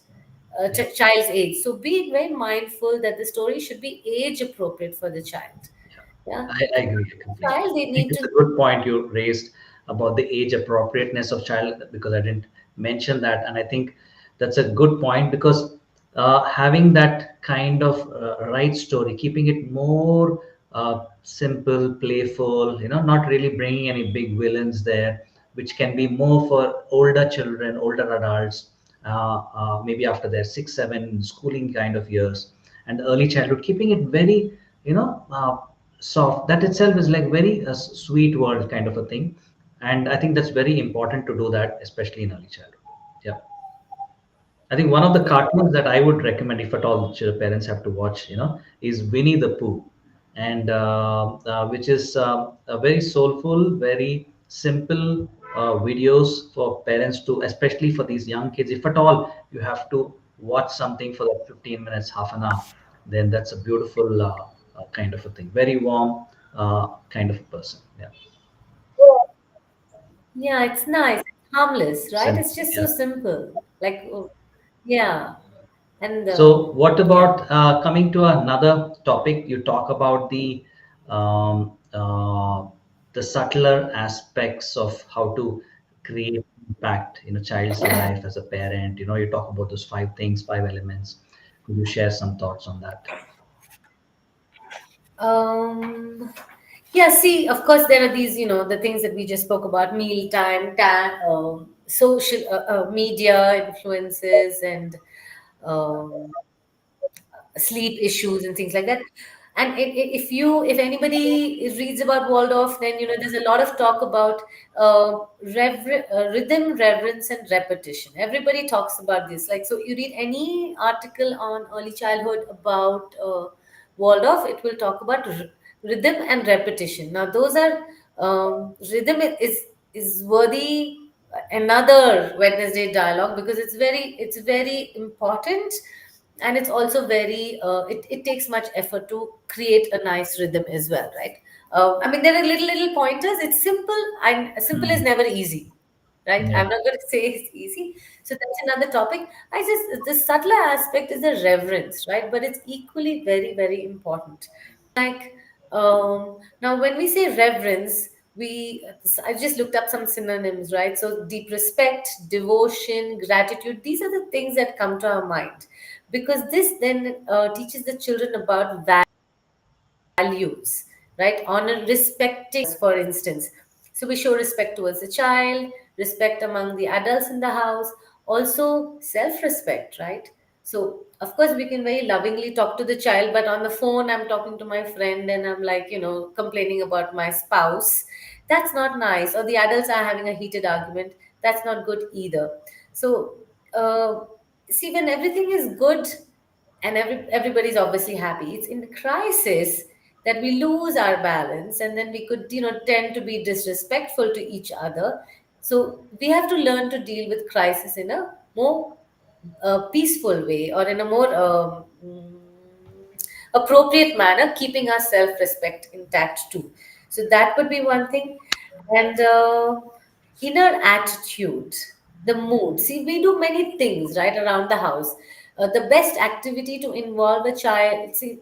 Yeah. child's age. So be very mindful that the story should be age appropriate for the child. Yeah, Yeah, I agree completely. child, they I think need it's to. a good point you raised about the age appropriateness of child, because I didn't mention that, and I think that's a good point, because having that kind of right story, keeping it more simple, playful, not really bringing any big villains there, which can be more for older children, older adults, maybe after their 6, 7 schooling kind of years, and early childhood, keeping it very, soft. That itself is like very sweet world kind of a thing, and I think that's very important to do that, especially in early childhood. Yeah. I think one of the cartoons that I would recommend, if at all parents have to watch, is Winnie the Pooh, and which is a very soulful, very simple videos for parents to, especially for these young kids. If at all you have to watch something for that 15 minutes, half an hour, then that's a beautiful kind of a thing. Very warm kind of a person. Yeah. Yeah, it's nice, it's harmless, right? It's Simple. just so Yeah. simple. Like, oh, yeah, and So, what yeah. about coming to another topic? You talk about um, uh, the subtler aspects of how to create impact in a child's life as a parent. You talk about those 5 things, 5 elements. Could you share some thoughts on that? Um, yeah, see, of course, there are these, the things that we just spoke about: meal time, social media influences, and um, sleep issues and things like that. And if anybody reads about Waldorf, then there's a lot of talk about rhythm, reverence, and repetition. Everybody talks about this. Like, so you read any article on early childhood about Waldorf, it will talk about rhythm and repetition. Now, those are rhythm is worthy another Wednesday dialogue, because it's very important, and it's also very it takes much effort to create a nice rhythm as well, right? I mean, there are little pointers. It's simple, and simple is Hmm. never easy, right? I'm Yeah. not going to say it's easy. So that's another topic. I just, the subtler aspect is the reverence, right? But it's equally very, very important. Like, now when we say reverence, we I just looked up some synonyms, right? So deep respect, devotion, gratitude, these are the things that come to our mind, because this then teaches the children about values, right? Honor, respecting, for instance. So we show respect towards the child, respect among the adults in the house, also self respect, right? So, of course, we can very lovingly talk to the child, but on the phone, I'm talking to my friend and I'm like, complaining about my spouse. That's not nice. Or the adults are having a heated argument. That's not good either. So, uh, see, when everything is good and everybody's obviously happy, it's in the crisis that we lose our balance, and then we could, tend to be disrespectful to each other. So we have to learn to deal with crisis in a more peaceful way, or in a more appropriate manner, keeping our self-respect intact too. So that would be one thing. And inner attitude, the mood. See, we do many things right around the house. The best activity to involve a child. See,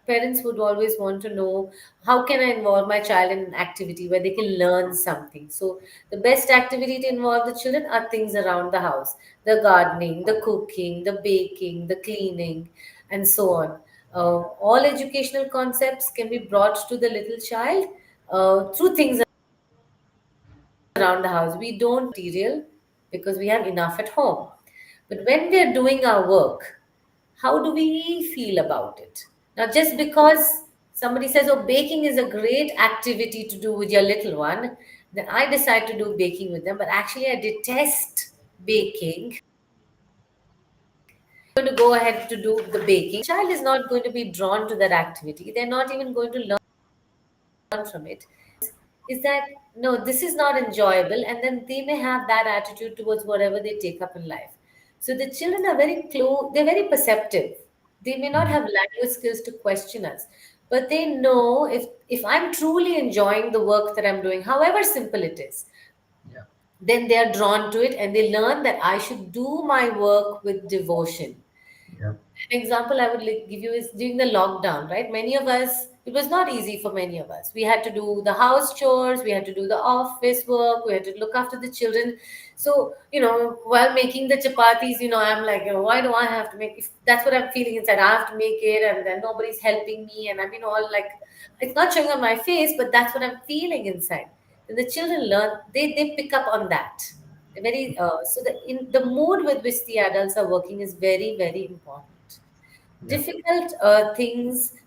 parents would always want to know, how can I involve my child in an activity where they can learn something. So the best activity to involve the children are things around the house: the gardening, the cooking, the baking, the cleaning, and so on. All educational concepts can be brought to the little child through things around the house. We don't material, because we have enough at home. But when we are doing our work, how do we feel about it? Now, just because somebody says, oh, baking is a great activity to do with your little one, then I decide to do baking with them. But actually, I detest baking. I'm going to go ahead to do the baking. Child is not going to be drawn to that activity. They're not even going to learn from it. Is that, no, this is not enjoyable, and then they may have that attitude towards whatever they take up in life. So the children are very close, they're very perceptive. They may not have language skills to question us, but they know if I'm truly enjoying the work that I'm doing, however simple it is, Yeah. then they are drawn to it and they learn that I should do my work with devotion. Yeah. An example I would like give you is during the lockdown, right? Many of us, it was not easy for many of us. We had to do the house chores, we had to do the office work, we had to look after the children. So, while making the chapatis, I'm like, why do I have to make, if that's what I'm feeling inside, I have to make it, and then nobody's helping me, and I'm, all like, it's not showing on my face, but that's what I'm feeling inside. And the children learn, they pick up on that. They're very, so the mood with which the adults are working is very, very important. Yeah.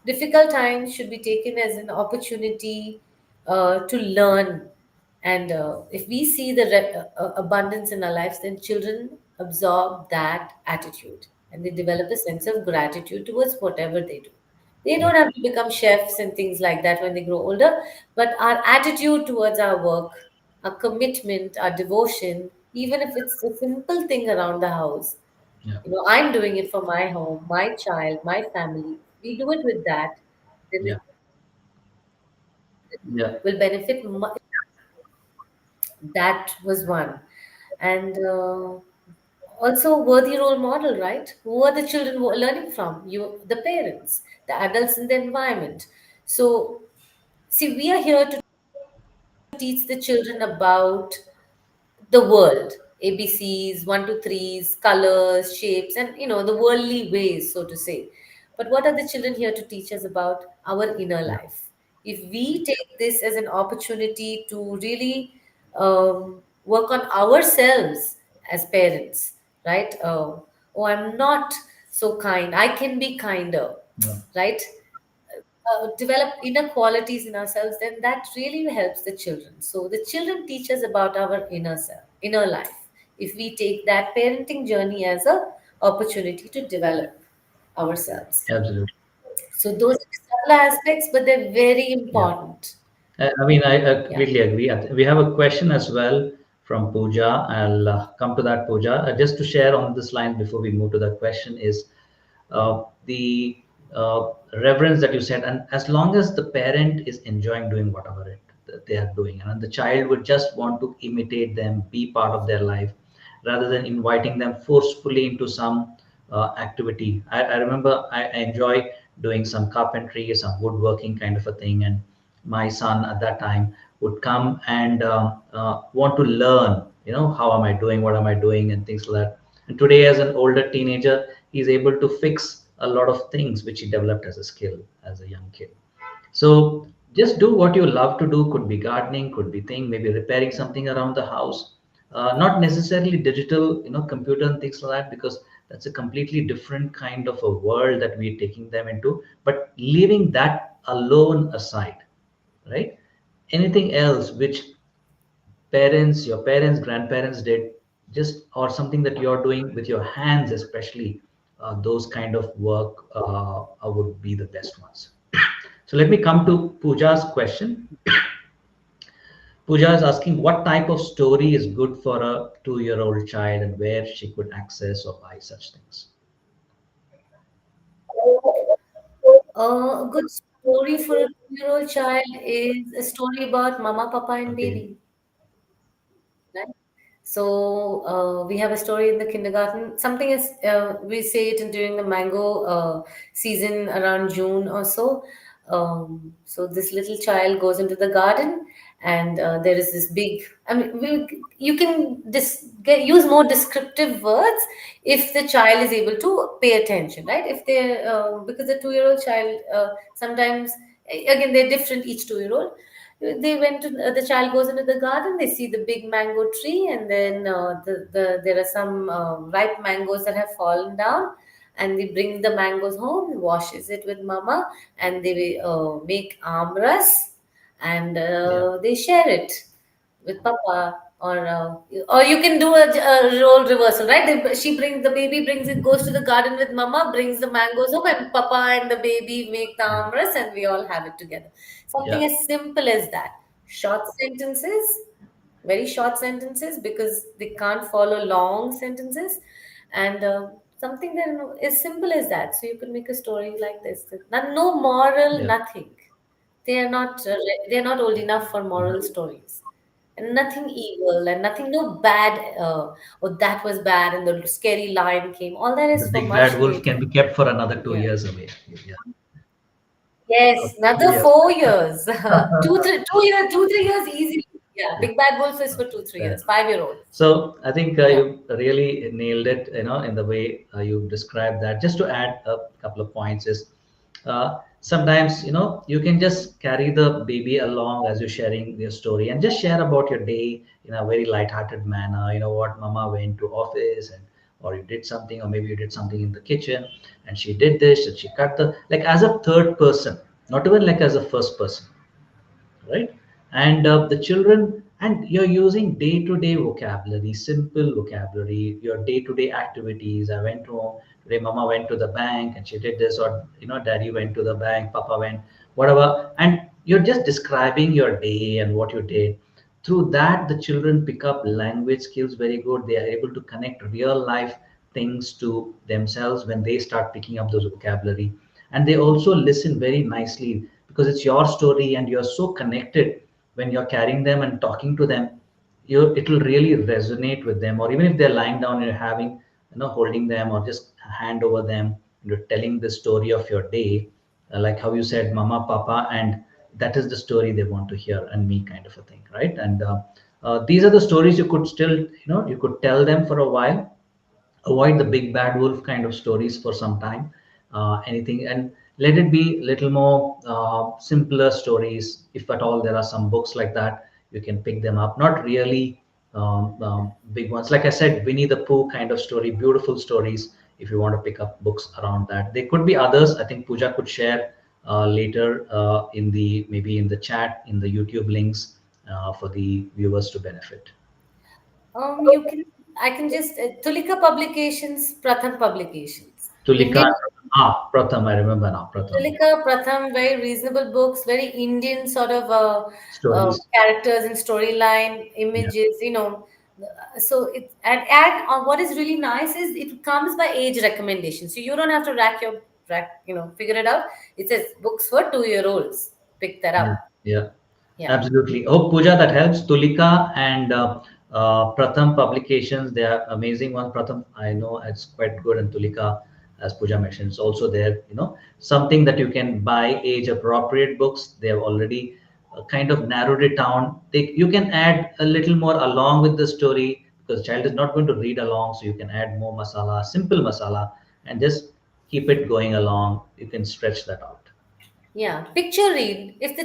Difficult times should be taken as an opportunity to learn. And if we see the abundance in our lives, then children absorb that attitude and they develop a sense of gratitude towards whatever they do. They Yeah. don't have to become chefs and things like that when they grow older, but our attitude towards our work, our commitment, our devotion, even if it's a simple thing around the house, Yeah. I'm doing it for my home, my child, my family. We do it with that, then the Yeah. Yeah. will benefit. That was one. And also worthy role model, right? Who are the children who are learning from? You, the parents, the adults in the environment. So, see, we are here to teach the children about the world, ABCs, one, two, threes, colors, shapes, and the worldly ways, so to say. But what are the children here to teach us about our inner Yeah. life? If we take this as an opportunity to really work on ourselves as parents, right? Oh, I'm not so kind. I can be kinder, Yeah. right? Develop inner qualities in ourselves, then that really helps the children. So the children teach us about our inner self, inner life. If we take that parenting journey as a opportunity to develop ourselves. Absolutely. So those are subtle aspects, but they're very Yeah. important. I mean, I Yeah. completely agree. We have a question as well from Pooja. I'll come to that, Pooja. Just to share on this line before we move to that question is the reverence that you said, and as long as the parent is enjoying doing whatever that they are doing, and the child would just want to imitate them, be part of their life, rather than inviting them forcefully into some activity. I remember I enjoy doing some carpentry, some woodworking kind of a thing, and my son at that time would come and want to learn, how am I doing, what am I doing, and things like that. And today, as an older teenager, he's able to fix a lot of things which he developed as a skill as a young kid. So just do what you love to do. Could be gardening, could be thing, maybe repairing something around the house. Not necessarily digital, computer and things like that, because that's a completely different kind of a world that we're taking them into. But leaving that alone aside, right? Anything else which your parents, grandparents did, just or something that you're doing with your hands, especially those kind of work would be the best ones. So let me come to Pooja's question. Pooja is asking what type of story is good for a 2-year-old child and where she could access or buy such things. A good story for a 2-year-old child is a story about mama, papa, and Okay. baby. Right? So we have a story in the kindergarten. Something is we say it during the mango season around June or so. So this little child goes into the garden, and there is this big. I mean, you can use more descriptive words if the child is able to pay attention, right? If they because the 2-year-old child sometimes again they're different each 2-year-old. They went to the child goes into the garden, they see the big mango tree, and then there are some ripe mangoes that have fallen down, and they bring the mangoes home, washes it with mama, and they make amras, and Yeah. they share it with papa. Or you can do a role reversal, right? She brings the baby, brings it, goes to the garden with mama, brings the mangoes home, and papa and the baby make the Yeah. amras, and we all have it together. Something Yeah. as simple as that. Short sentences, very short sentences, because they can't follow long sentences. And Something that, you know, as simple as that. So you could make a story like this. No moral, Yeah. nothing. They are not. They are not old enough for moral Mhm. stories, and nothing evil and nothing no bad. Oh, that was bad, and the scary lion came. All that The is for big much bad wolf later. can be kept for another two Yeah. years away. Yeah. Yes, Or 3 years. another 4 years. 2, 3 years, 2, 3 years easily. Yeah, Big Bad Wolf is for two, three Yeah. years. 5-year-old. So I think Yeah. you really nailed it, in the way you described that. Just to add a couple of points is, sometimes, you can just carry the baby along as you're sharing your story and just share about your day in a very light-hearted manner. You know what, Mama went to office, and or you did something, or maybe you did something in the kitchen, and she did this, and she cut the, like, as a third person, not even like as a first person, right? And the children, and you're using day-to-day vocabulary, simple vocabulary, your day-to-day activities. I went home today, Mama went to the bank and she did this, or Daddy went to the bank, Papa went, whatever. And you're just describing your day and what you did. Through that, the children pick up language skills very good. They are able to connect real life things to themselves when they start picking up those vocabulary. And they also listen very nicely because it's your story and you're so connected when you're carrying them and talking to them. It'll really resonate with them. Or even if they're lying down and you're having, holding them, or just hand over them, you're telling the story of your day, like how you said, Mama, Papa, and that is the story they want to hear, and me, kind of a thing, right? And these are the stories you could still, you could tell them for a while. Avoid the big bad wolf kind of stories for some time, anything, and let it be little more simpler stories. If at all there are some books like that, you can pick them up. Not really big ones, like I said, Winnie the Pooh kind of story, beautiful stories. If you want to pick up books around that, there could be others. I think Pooja could share later, in the, maybe in the chat, in the YouTube links, for the viewers to benefit. You can. I can just Tulika Publications, Pratham Publications, Tulika, Indian. Pratham, I remember now, Pratham, yeah. Tulika, Pratham, very reasonable books, very Indian sort of Stories. characters and storyline, Yeah, images, you know. So it and what is really nice is it comes by age recommendation. So you don't have to figure it out. It says books for 2-year-olds. Pick that yeah, up. yeah. Yeah. Absolutely. Oh, Pooja, that helps. Tulika and Pratham publications, they are amazing one. Pratham, I know it's quite good, and Tulika, as Pooja mentioned, is also there. Something that you can buy age appropriate books. They have already kind of narrowed it down. You can add a little more along with the story, because child is not going to read along, so you can add more masala, simple masala, and just keep it going along. You can stretch that out. Yeah, picture read. If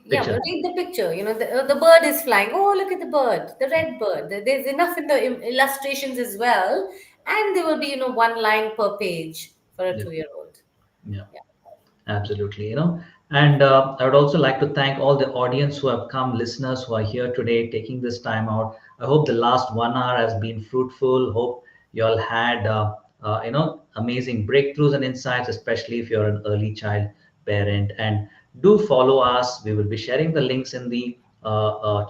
yeah, Picture. read the picture. You know, the bird is flying. Oh, look at the bird, the red bird. There's enough in the illustrations as well, and there will be, one line per page for a Yeah. 2-year-old. Yeah. Yeah. Absolutely, and I would also like to thank all the audience who have come, listeners who are here today, taking this time out. I hope the last 1 hour has been fruitful. Hope you all had, amazing breakthroughs and insights, especially if you're an early child parent. And do follow us. We will be sharing the links in the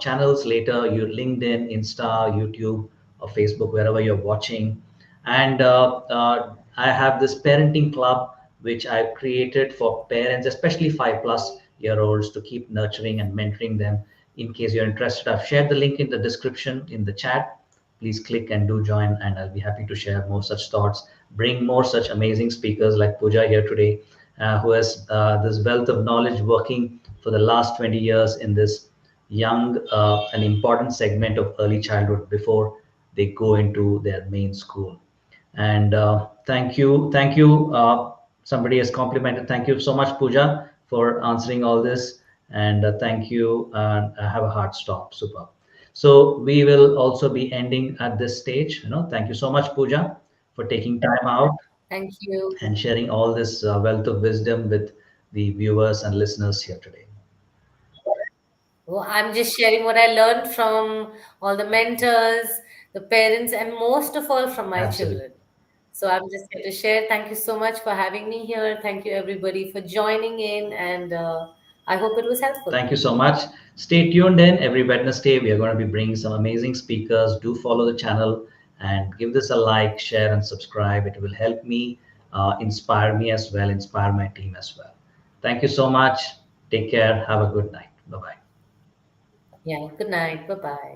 channels later. You LinkedIn, Insta, YouTube, or Facebook, wherever you're watching. And I have this parenting club which I've created for parents, especially 5+ year olds, to keep nurturing and mentoring them. In case you're interested, I've shared the link in the description in the chat. Please click and do join, and I'll be happy to share more such thoughts, bring more such amazing speakers like Pooja here today, who has this wealth of knowledge, working for the last 20 years in this young, an important segment of early childhood before they go into their main school. And thank you. Somebody has complimented. Thank you so much, Pooja, for answering all this. And thank you. And have a hard stop. Super. So we will also be ending at this stage. Thank you so much, Pooja, for taking time out Thank you. and sharing all this wealth of wisdom with the viewers and listeners here today. Well, I'm just sharing what I learned from all the mentors, the parents, and most of all from my Absolutely. children. So I'm just here to share. Thank you so much for having me here. Thank you, everybody, for joining in, and I hope it was helpful. Thank you so much. Stay tuned in every Wednesday. We are going to be bringing some amazing speakers. Do follow the channel, and give this a like, share, and subscribe. It will help me, inspire me as well, inspire my team as well. Thank you so much. Take care. Have a good night. Bye bye. Yeah, good night. Bye bye.